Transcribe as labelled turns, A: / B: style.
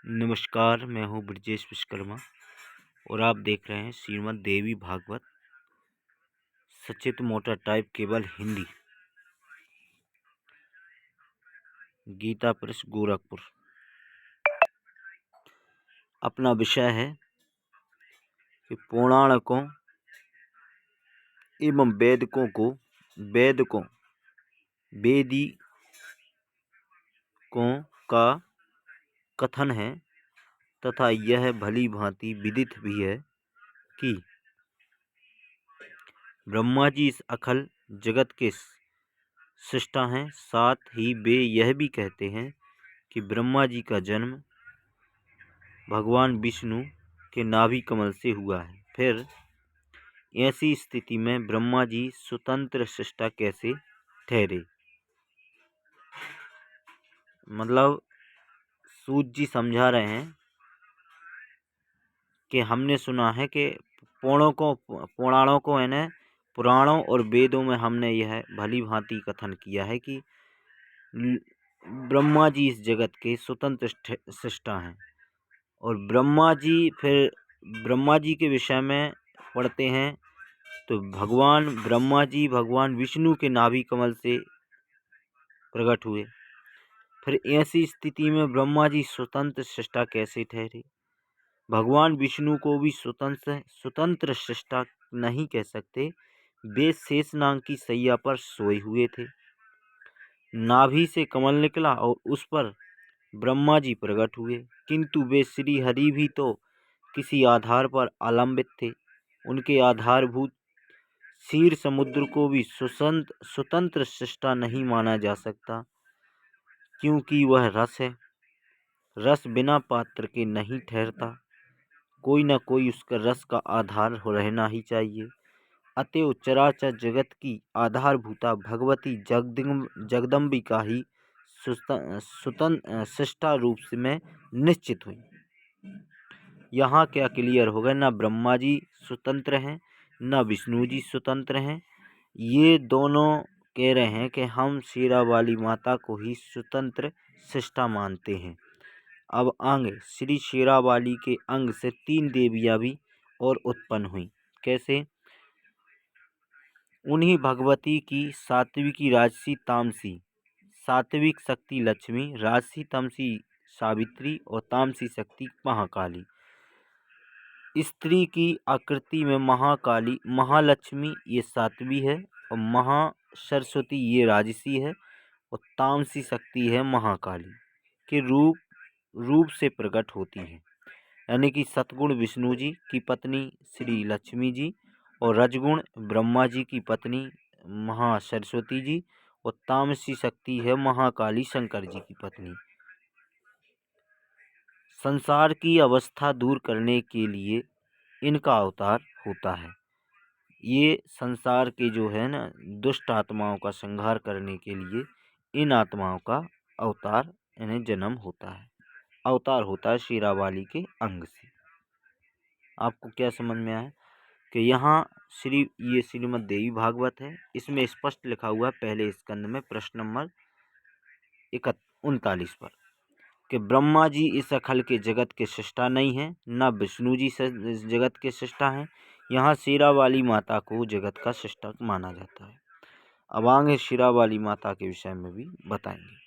A: नमस्कार, मैं हूँ ब्रजेश विश्वकर्मा और आप देख रहे हैं श्रीमद् देवी भागवत सचित मोटर टाइप केवल हिंदी। गीता प्रेस गोरखपुर। अपना विषय है कि पौराणिकों एवं वेदिकों का कथन है तथा यह भली भांति विदित भी है कि ब्रह्मा जी इस अखिल जगत के सृष्टा हैं। साथ ही वे यह भी कहते हैं कि ब्रह्मा जी का जन्म भगवान विष्णु के नाभि कमल से हुआ है। फिर ऐसी स्थिति में ब्रह्मा जी स्वतंत्र सृष्टा कैसे ठहरे? मतलब सूत जी समझा रहे हैं कि हमने सुना है कि पुराणों और वेदों में हमने यह भली भांति कथन किया है कि ब्रह्मा जी इस जगत के स्वतंत्र सृष्टा हैं। और ब्रह्मा जी के विषय में पढ़ते हैं तो भगवान ब्रह्मा जी भगवान विष्णु के नाभि कमल से प्रकट हुए। फिर ऐसी स्थिति में ब्रह्मा जी स्वतंत्र सृष्टा कैसे ठहरे? भगवान विष्णु को भी स्वतंत्र सृष्टा नहीं कह सकते। वे शेषनाग की सैया पर सोए हुए थे। नाभि से कमल निकला और उस पर ब्रह्मा जी प्रकट हुए, किंतु वे श्री हरि भी तो किसी आधार पर आलंबित थे। उनके आधारभूत क्षीर समुद्र को भी स्वतंत्र सृष्टा नहीं माना जा सकता, क्योंकि वह रस है। रस बिना पात्र के नहीं ठहरता, कोई न कोई उसका रस का आधार रहना ही चाहिए। अतएव चराचर जगत की आधारभूता भगवती जगदम्बिका ही स्वतंत्र सृष्टा रूप में निश्चित हुई। यहाँ क्या क्लियर हो गया? न ब्रह्मा जी स्वतंत्र हैं न विष्णु जी स्वतंत्र हैं। ये दोनों कह रहे हैं कि हम शेरावाली माता को ही स्वतंत्र सृष्टा मानते हैं। अब आगे श्री शेरावाली के अंग से 3 देवियां भी और उत्पन्न हुई। कैसे? उन्हीं भगवती की सात्विकी राजसी तामसी, सात्विक शक्ति लक्ष्मी, राजसी तमसी सावित्री और तामसी शक्ति महाकाली। स्त्री की आकृति में महाकाली महालक्ष्मी ये सात्वी है और महासरस्वती ये राजसी है और तामसी शक्ति है महाकाली के रूप से प्रकट होती है। यानी कि सतगुण विष्णु जी की पत्नी श्री लक्ष्मी जी और रजगुण ब्रह्मा जी की पत्नी महासरस्वती जी और तामसी शक्ति है महाकाली शंकर जी की पत्नी। संसार की अवस्था दूर करने के लिए इनका अवतार होता है। ये संसार के जो है ना दुष्ट आत्माओं का संहार करने के लिए इन आत्माओं का अवतार इन्हें जन्म होता है। अवतार होता है शेरावाली के अंग से। आपको क्या समझ में आया कि यहाँ ये श्रीमद् देवी भागवत है। इसमें स्पष्ट लिखा हुआ है पहले स्कंद में प्रश्न नंबर 39 पर कि ब्रह्मा जी इस अखिल के जगत के सृष्टा नहीं हैं, न विष्णु जी इस जगत के सृष्टा हैं। यहाँ शेरावाली माता को जगत का सृष्टा माना जाता है। अब आगे शेरावाली माता के विषय में भी बताएंगे।